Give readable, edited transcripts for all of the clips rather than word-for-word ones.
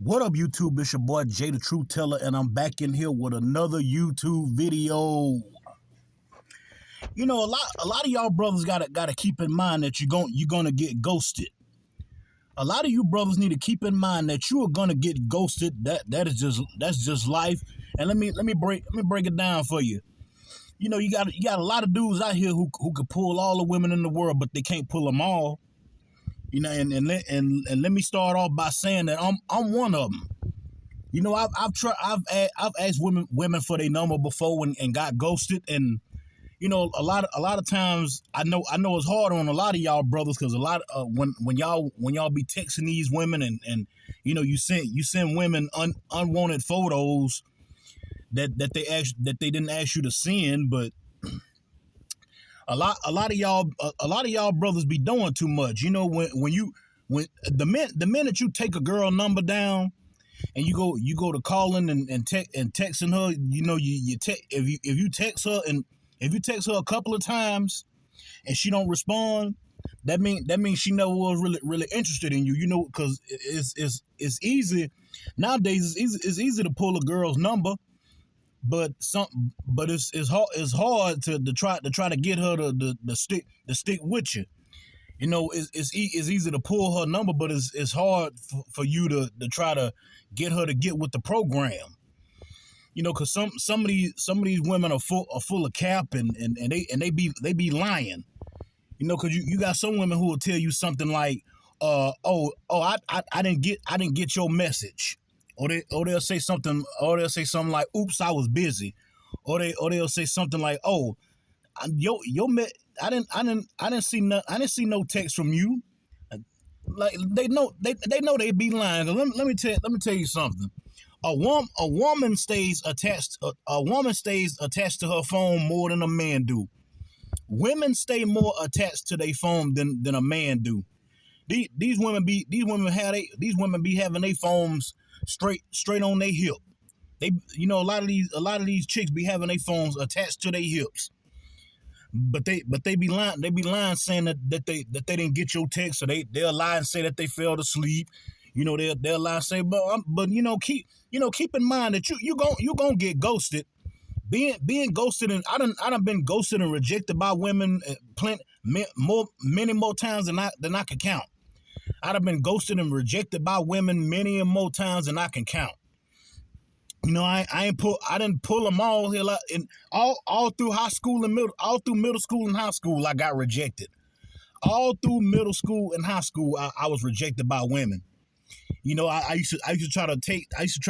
What up, YouTube? It's your boy Jay the Truth Teller, and I'm back in here with another YouTube video. You know, a lot of y'all brothers gotta keep in mind that you're gonna get ghosted. A lot of you brothers need to keep in mind that you are gonna get ghosted. That's just life. And let me break it down for you. You know, you got a lot of dudes out here who could pull all the women in the world, but they can't pull them all. You know, and let me start off by saying that I'm one of them. You know, I've asked women for their number before and got ghosted, and you know, a lot of times I know it's hard on a lot of y'all brothers, because a lot of when y'all be texting these women and you know, you send women unwanted photos that they didn't ask you to send, but a lot of y'all brothers be doing too much. You know, when the minute you take a girl number down and you go to calling and texting her, you know, if you text her a couple of times and she don't respond, that means she never was really interested in you. You know, because it's easy nowadays. It's easy to pull a girl's number, but it's hard to try to get her to stick with you. You know, it's easy to pull her number, but it's hard for you to try to get her to get with the program. You know, because some of these women are full of cap, and they be lying. You know, because you got some women who will tell you something like, I didn't get your message, or they'll say something like, oops, I was busy, or they'll say something like, oh, I didn't see no text from you. Like they know they be lying. Let me tell you something. A woman stays attached to her phone more than a man do. Women stay more attached to their phone than a man do. These women be having their phones straight on their hip. They, you know, a lot of these chicks be having their phones attached to their hips. But they be lying saying that they didn't get your text, or they'll lie and say that they fell asleep. You know, they'll lie and say, but you know, keep in mind that you gonna get ghosted. Being ghosted, and I done been ghosted and rejected by women many more times than I can count. I done been ghosted and rejected by women many more times than I can count. You know, I didn't pull them all here, and all through high school and middle school and high school, I got rejected. All through middle school and high school, I was rejected by women. You know, I used to try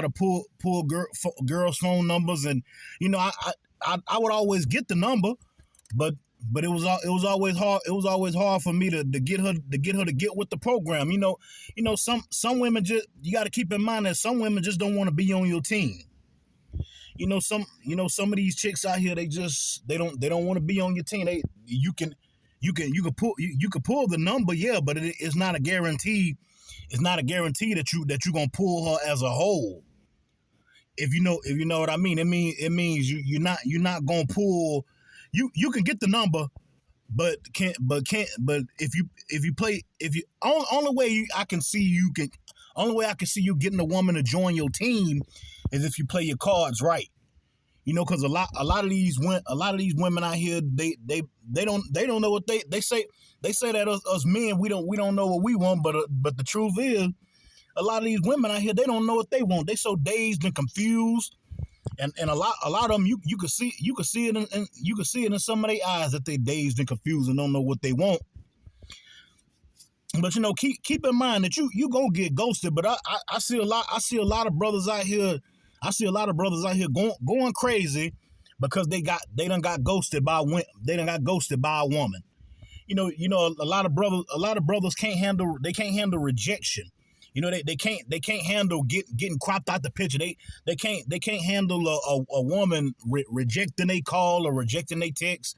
to pull girls' phone numbers, and you know, I would always get the number, but it was always hard. It was always hard for me to get her to get with the program. You know, some women, just, you got to keep in mind that some women just don't want to be on your team. You know, some of these chicks out here, they don't want to be on your team. You can pull the number, yeah, but it's not a guarantee. It's not a guarantee that you're gonna pull her as a whole. If you know what I mean. It means you're not gonna pull. You can get the number, but if you only way I can see you getting a woman to join your team is if you play your cards right. You know, because a lot of these women out here, they don't know what they say. They say that us men, we don't know what we want, but the truth is, a lot of these women out here, they don't know what they want. They so dazed and confused, and a lot of them, you can see it in some of their eyes that they dazed and confused and don't know what they want. But you know, keep in mind that you gonna get ghosted. But I see a lot of brothers out here. I see a lot of brothers out here going crazy because they done got ghosted by a woman. You know, a lot of brothers can't handle rejection. You know, they can't handle getting cropped out the picture. They can't handle a woman rejecting a call or rejecting a text.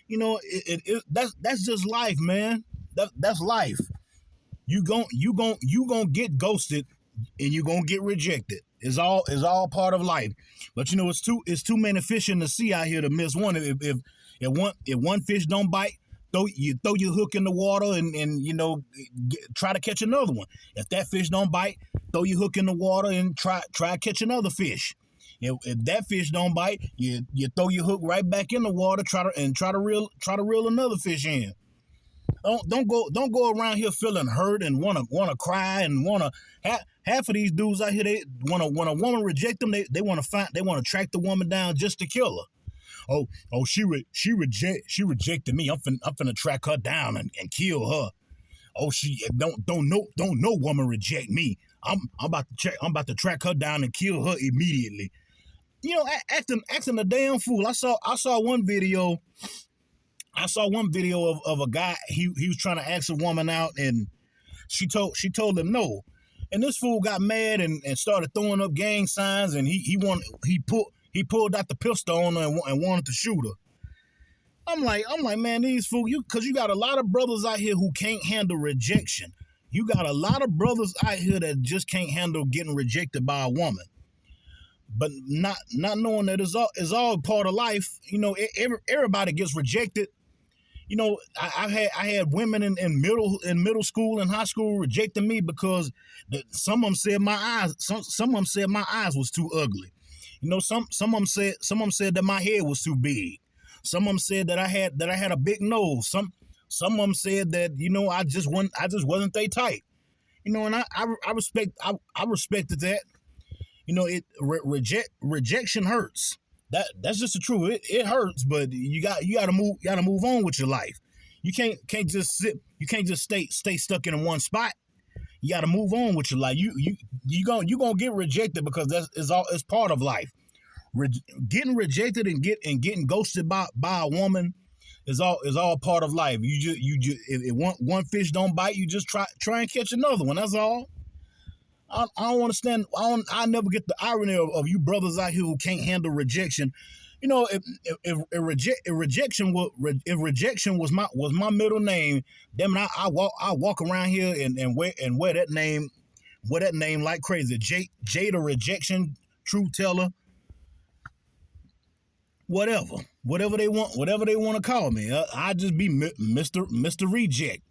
You know, that's just life, man. That's life. You gon' get ghosted, and you gonna get rejected. It's all part of life. But you know, it's too many fish in the sea out here to miss one. If one fish don't bite, throw your hook in the water and you know, try to catch another one. If that fish don't bite, throw your hook in the water and try catch another fish. If that fish don't bite, you throw your hook right back in the water, try to reel another fish in. Don't go around here feeling hurt and wanna cry and wanna half of these dudes out here, they when a woman reject them, they want to track the woman down just to kill her. She rejected me. I'm finna track her down and kill her. Oh, she don't no woman reject me. I'm about to track her down and kill her immediately. Acting a damn fool. I saw one video. I saw one video of a guy. He was trying to ask a woman out, and she told him no. And this fool got mad and started throwing up gang signs, and he pulled out the pistol on her and wanted to shoot her. I'm like, man, these fools, because you got a lot of brothers out here who can't handle rejection. You got a lot of brothers out here that just can't handle getting rejected by a woman. But not knowing that it's all part of life. Everybody gets rejected. I had women in middle school and high school rejecting me because some of them said my eyes was too ugly. Some of them said that my head was too big. Some of them said that I had a big nose. Some of them said that I just wasn't they tight. And I respected that. Rejection hurts. That's just the truth. It hurts, but you gotta move on with your life. You can't just stay stuck in one spot. You gotta move on with your life. You gonna get rejected because it's part of life. Getting rejected and getting ghosted by a woman is all part of life. If one fish don't bite, you just try and catch another one. That's all. I don't understand. I never get the irony of you brothers out here who can't handle rejection. If rejection was my middle name, then I walk around here and wear that name like crazy. Jada Rejection, Truth Teller, whatever they want to call me. I just be Mr. Reject.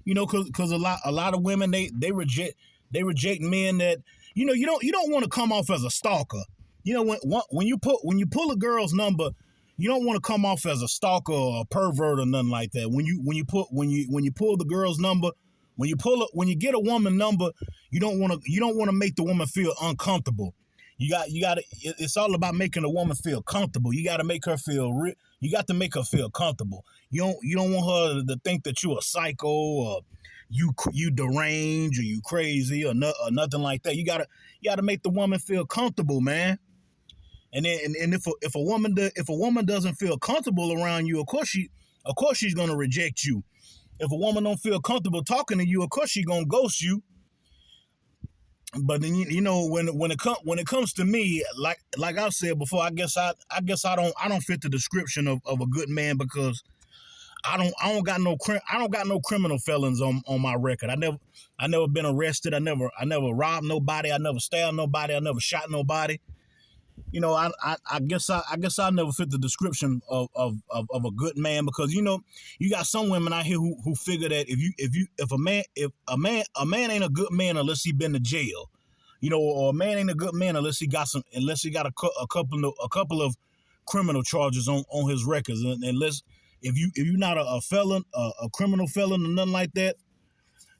Because a lot of women they reject men that you don't want to come off as a stalker. When you pull a girl's number, you don't want to come off as a stalker or a pervert or nothing like that. When you pull the girl's number, when you get a woman number, you don't want to make the woman feel uncomfortable. You got it's all about making a woman feel comfortable. You got to make her feel you got to make her feel comfortable. You don't want her to think that you're a psycho or you deranged or you crazy or nothing like that. You gotta make the woman feel comfortable, man. And if a woman doesn't feel comfortable around you, of course she's gonna reject you. If a woman don't feel comfortable talking to you, of course she's gonna ghost you. But then when it comes to me, like I said before, I guess I don't fit the description of a good man because I don't got no criminal felons on my record. I never been arrested. I never robbed nobody. I never stabbed nobody. I never shot nobody. I guess I never fit the description of a good man because you got some women out here who figure that if a man ain't a good man unless he been to jail, or a man ain't a good man unless he got a couple of criminal charges on his records, and unless if you're not a felon, a criminal felon or nothing like that,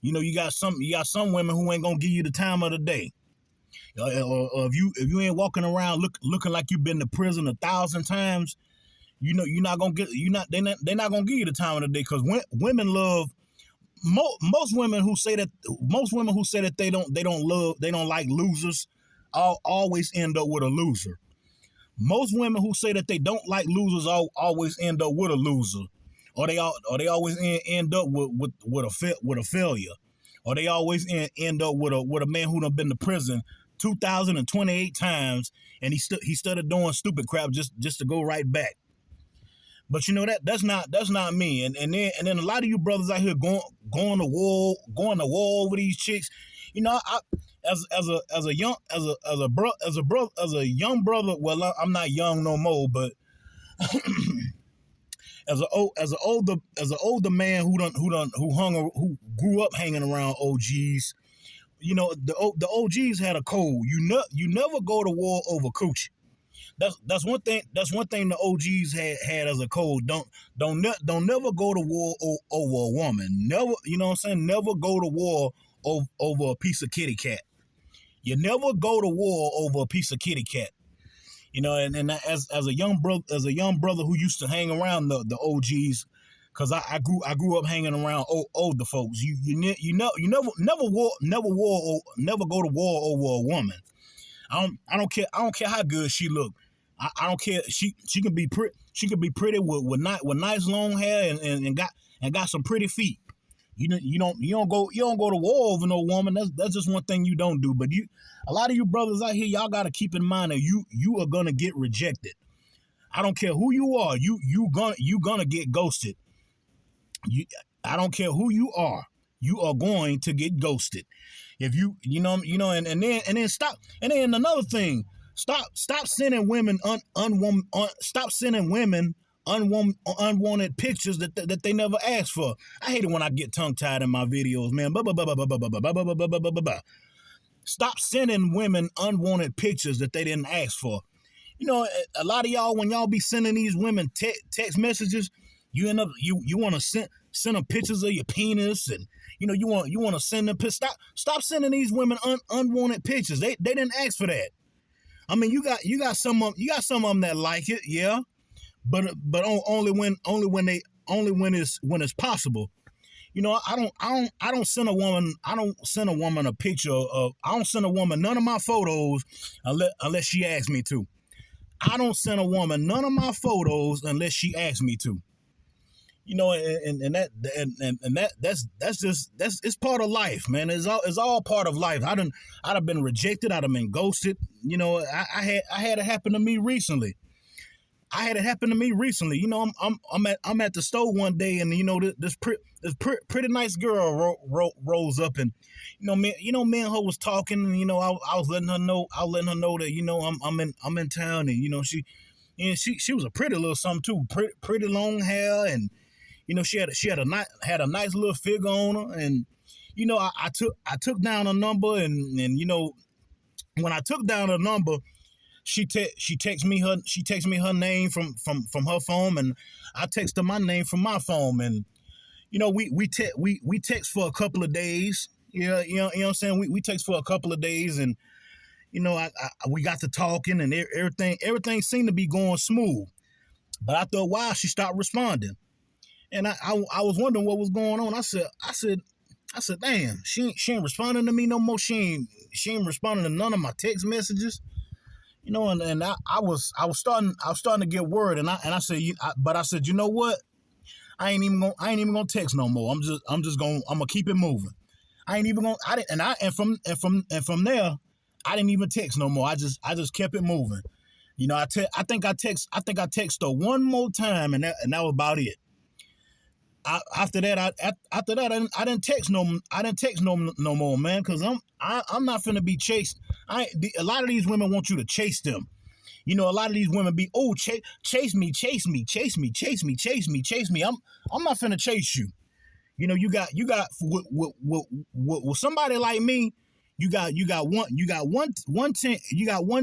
you got some women who ain't gonna give you the time of the day. Or if you ain't walking around looking like you've been to prison 1,000 times, they're not gonna give you the time of the day because women love most women who say that they don't like losers, always end up with a loser. Most women who say that they don't like losers always end up with a loser, or they always end up with a failure, or they always end up with a man who done been to prison 2,028 times, and he started doing stupid crap just to go right back. But that's not me. And then a lot of you brothers out here going to war over these chicks. As a young brother. Well, I'm not young no more, but as an older man who grew up hanging around OGs. the OGs had a code. You never go to war over coochie. That's one thing. That's one thing the OGs had as a code. Don't never go to war over a woman. Never, you know what I'm saying? Never go to war over a piece of kitty cat. You never go to war over a piece of kitty cat. And as a young brother who used to hang around the OGs, because I grew up hanging around older folks. You never go to war over a woman. I don't care how good she look. I don't care. She can be pretty with nice long hair and got some pretty feet. You don't go to war over no woman. That's just one thing you don't do. But a lot of you brothers out here, y'all got to keep in mind that you are gonna get rejected. I don't care who you are. You gonna get ghosted. I don't care who you are. You are going to get ghosted. If and then stop. And then another thing, stop sending women unwanted pictures that they never asked for. I hate it when I get tongue tied in my videos, man. Stop sending women unwanted pictures that they didn't ask for. A lot of y'all, when y'all be sending these women text messages, you end up you want to send them pictures of your penis, and you want to send them. Stop sending these women unwanted pictures. They didn't ask for that. I mean, you got some of them that like it, yeah, but only when it's possible. I don't send a woman a picture of. I don't send a woman none of my photos unless she asks me to. I don't send a woman none of my photos unless she asks me to. That's it's part of life, man. It's all part of life. I'd have been rejected. I'd have been ghosted. I had it happen to me recently. I'm at the store one day, and this pretty nice girl rolls up, and me and her was talking, and I was letting her know that I'm in town, and she was a pretty little something too, pretty long hair, and she had a nice little figure on her, and I took down a number, and when I took down a number, she texts me her name from her phone, and I text her my name from my phone, and we text for a couple of days. You know what I'm saying? We text for a couple of days, and we got to talking, and everything seemed to be going smooth. But after a while, she stopped responding, and I was wondering what was going on. I said, damn, she ain't responding to me no more. She ain't responding to none of my text messages. And I was starting to get worried, and I said, but I said, you know what? I ain't even gonna text no more. I'm gonna keep it moving. I ain't even gonna. From there, I didn't even text no more. I just kept it moving. I think I text her one more time, and that was about it. After that, I didn't text no more, man, because I'm not finna be chased. A lot of these women want you to chase them. A lot of these women be, chase me. I'm not finna chase you. You got with somebody like me, you got one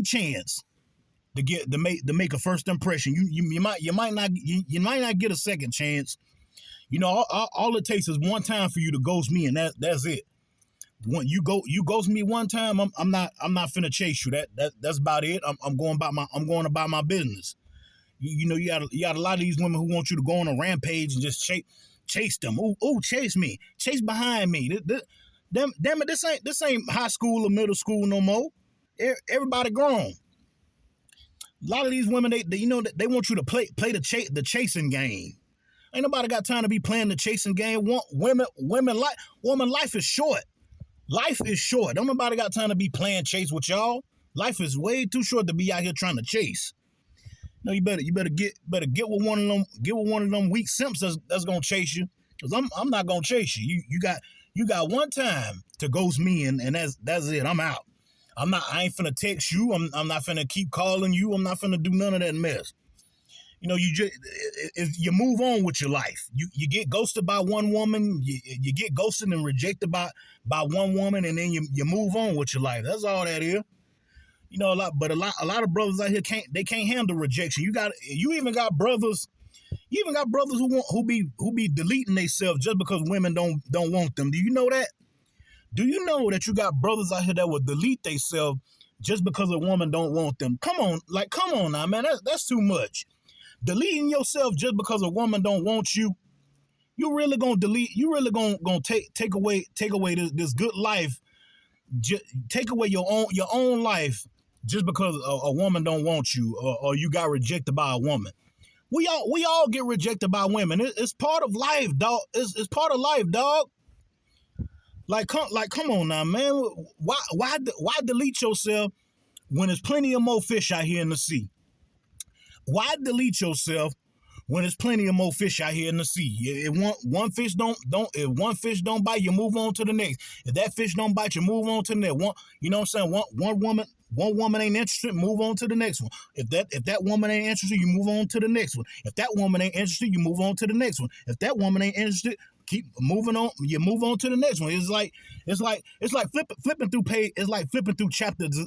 chance to make a first impression. You might not get a second chance. All it takes is one time for you to ghost me, and that's it. When you ghost me one time, I'm not finna chase you. That's about it. I'm going about my business. You got a lot of these women who want you to go on a rampage and just chase them. Ooh, chase me, chase behind me. Damn it, this ain't high school or middle school no more. Everybody grown. A lot of these women, they want you to play the chasing game. Ain't nobody got time to be playing the chasing game. Woman, life is short. Life is short. Don't nobody got time to be playing chase with y'all. Life is way too short to be out here trying to chase. No, you better get with one of them weak simps that's gonna chase you. Cause I'm not gonna chase you. You got one time to ghost me, and that's it. I'm out. I ain't finna text you. I'm not finna keep calling you. I'm not finna do none of that mess. you move on with your life. You get ghosted by one woman, you get ghosted and rejected by one woman, and then you move on with your life. That's all that is. A lot of brothers out here can't handle rejection. You even got brothers who be deleting themselves just because women don't want them. Do you know that? Do you know that you got brothers out here that will delete themselves just because a woman don't want them? Come on now, man. That's too much. Deleting yourself just because a woman don't want you. You really gonna delete? You really gonna take away this good life? Take away your own life just because a woman don't want you, or you got rejected by a woman. We all get rejected by women. It's part of life, dog. It's part of life, dog. Come on now, man. Why delete yourself when there's plenty of more fish out here in the sea? Why delete yourself when there's plenty of more fish out here in the sea? If one fish don't bite, you move on to the next. If that fish don't bite, you move on to the next. You know what I'm saying? One woman ain't interested, move on to the next one. If that woman ain't interested, you move on to the next one. If that woman ain't interested, you move on to the next one. If that woman ain't interested, keep moving on. You move on to the next one. It's like flipping through page. It's like flipping through chapters.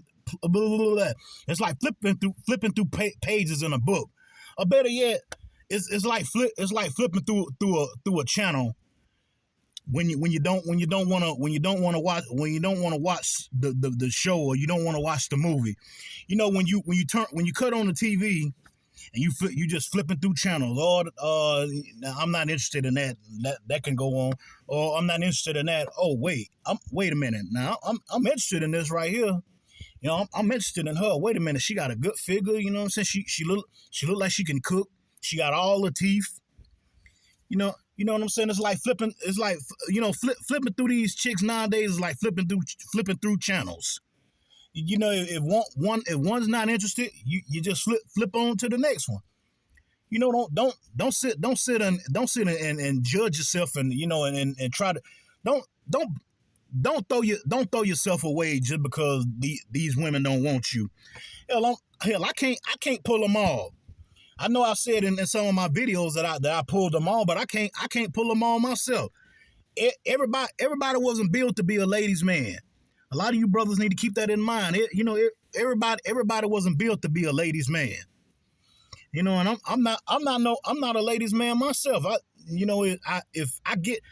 It's like flipping through pages in a book. Or better yet, it's like flipping through a channel when you don't want to watch the show, or you don't want to watch the movie. When you cut on the TV and you just flipping through channels. Lord, I'm not interested in that. That can go on. Or I'm not interested in that. Oh wait a minute. Now I'm interested in this right here. I'm interested in her. Wait a minute, she got a good figure. You know what I'm saying? She look like she can cook. She got all the teeth. You know what I'm saying? It's like flipping. It's like flipping through these chicks nowadays is like flipping through channels. If one's not interested, you just flip on to the next one. Don't sit and judge yourself and try to don't throw yourself away just because these women don't want you. I can't pull them all. I know I said in some of my videos that I pulled them all, but I can't pull them all myself. Everybody wasn't built to be a ladies' man. A lot of you brothers need to keep that in mind. Everybody wasn't built to be a ladies' man. And I'm not a ladies' man myself. If I get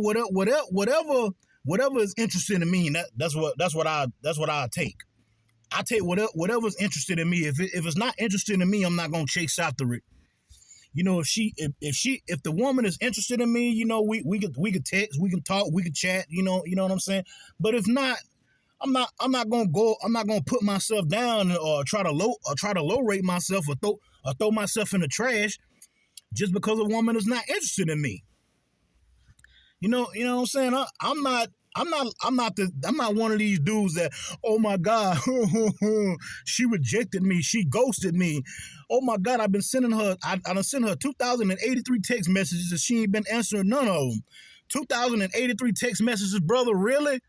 whatever is interested in me, that's what I take. I take whatever's interested in me. If it's not interested in me, I'm not gonna chase after it. If the woman is interested in me, we could text, we can talk, we can chat. You know what I'm saying. But if not, I'm not gonna put myself down or try to low rate myself or throw myself in the trash just because a woman is not interested in me. You know what I'm saying. I'm not one of these dudes that, oh my God, she rejected me, she ghosted me. Oh my God, I done sent her 2,083 text messages and she ain't been answering none of them. 2,083 text messages, brother. Really?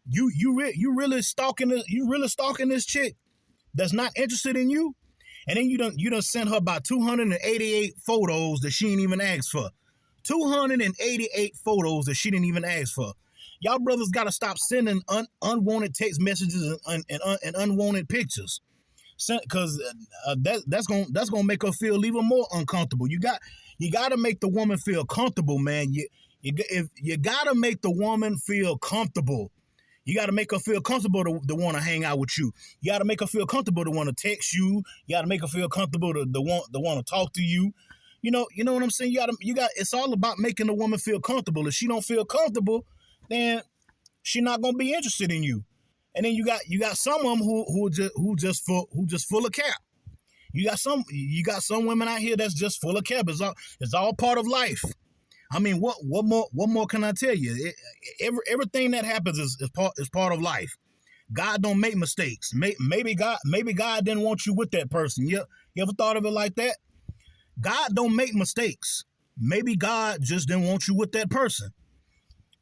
You really stalking this chick that's not interested in you? And then you done sent her about 288 photos that she ain't even asked for. 288 photos that she didn't even ask for. Y'all brothers got to stop sending unwanted text messages and unwanted pictures, because that's gonna make her feel even more uncomfortable. You got to make the woman feel comfortable, man. You got to make the woman feel comfortable. You got to make her feel comfortable to want to hang out with you. You got to make her feel comfortable to want to text you. You got to make her feel comfortable to want to talk to you. You know what I'm saying? It's all about making the woman feel comfortable. If she don't feel comfortable, then she's not gonna be interested in you. And then you got some of them who just full of cap. You got some women out here that's just full of cap. It's all part of life. I mean, what more can I tell you? Everything that happens is part of life. God don't make mistakes. Maybe God didn't want you with that person. You ever thought of it like that? God don't make mistakes. Maybe God just didn't want you with that person.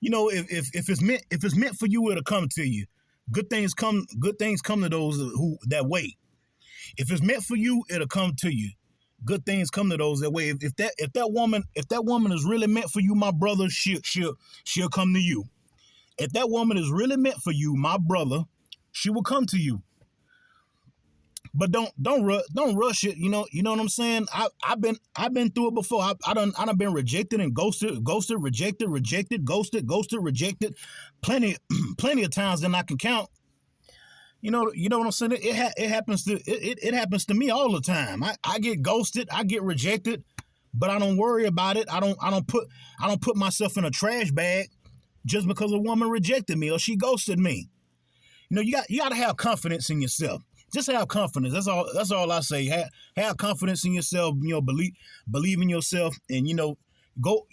If it's meant for you, it'll come to you. Good things come to those that wait. If it's meant for you, it'll come to you. good things come to those that way. If that woman is really meant for you, my brother, she'll come to you. If that woman is really meant for you, my brother, she will come to you. But don't rush it. You know what I'm saying. I've been through it before. I done been rejected and ghosted, rejected, ghosted, rejected, plenty plenty of times than I can count. You know what I'm saying. It happens to it happens to me all the time. I get ghosted, I get rejected, but I don't worry about it. I don't put myself in a trash bag just because a woman rejected me or she ghosted me. You got to have confidence in yourself. Just have confidence. That's all I say. Have confidence in yourself. Believe in yourself, and go.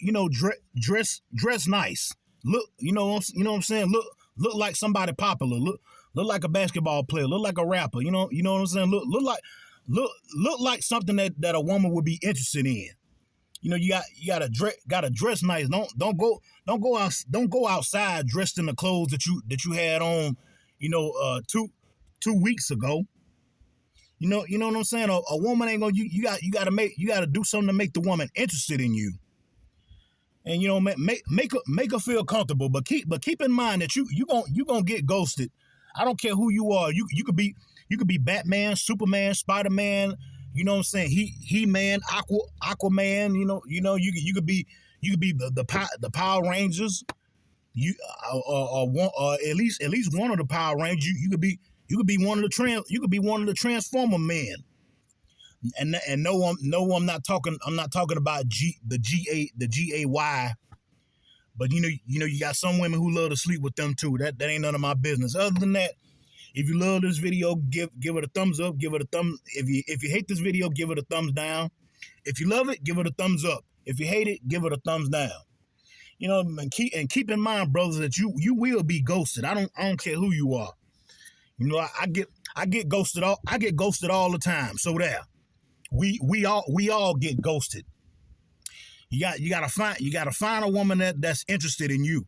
Dress nice. Look. You know what I'm saying. Look like somebody popular. Look like a basketball player. Look like a rapper. You know what I'm saying. Look like something that a woman would be interested in. You gotta dress nice. Don't go outside dressed in the clothes that you had on, 2 weeks ago. You know what I'm saying. A woman ain't gonna you gotta do something to make the woman interested in you, and make her feel comfortable. But keep in mind that you gonna get ghosted. I don't care who you are. You could be Batman, Superman, Spider-Man. You know what I'm saying? He-Man, Aquaman. You could be the Power Rangers. Or at least one of the Power Rangers. You could be one of the Transformer men. And no, I'm not talking about the GAY. But you got some women who love to sleep with them too. That ain't none of my business. Other than that, if you love this video, give it a thumbs up. Give it a thumb. If you hate this video, give it a thumbs down. If you love it, give it a thumbs up. If you hate it, give it a thumbs down. And keep in mind, brothers, that you will be ghosted. I don't care who you are. I get ghosted all the time. So there, we all get ghosted. You gotta find a woman that's interested in you.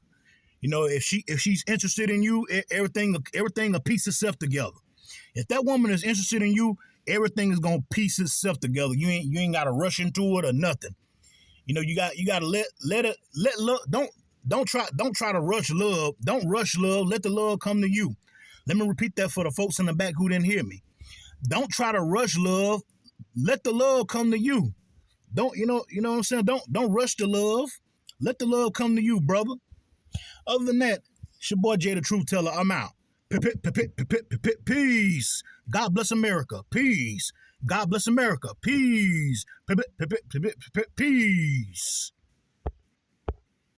If she's interested in you, everything will piece itself together. If that woman is interested in you, everything is gonna piece itself together. You ain't gotta rush into it or nothing. You gotta let love. Don't try to rush love. Don't rush love. Let the love come to you. Let me repeat that for the folks in the back who didn't hear me. Don't try to rush love. Let the love come to you. Don't you know what I'm saying? Don't rush the love. Let the love come to you, brother. Other than that, it's your boy Jay the Truth Teller. I'm out. Peace. God bless America. Peace. God bless America. Peace. Peace.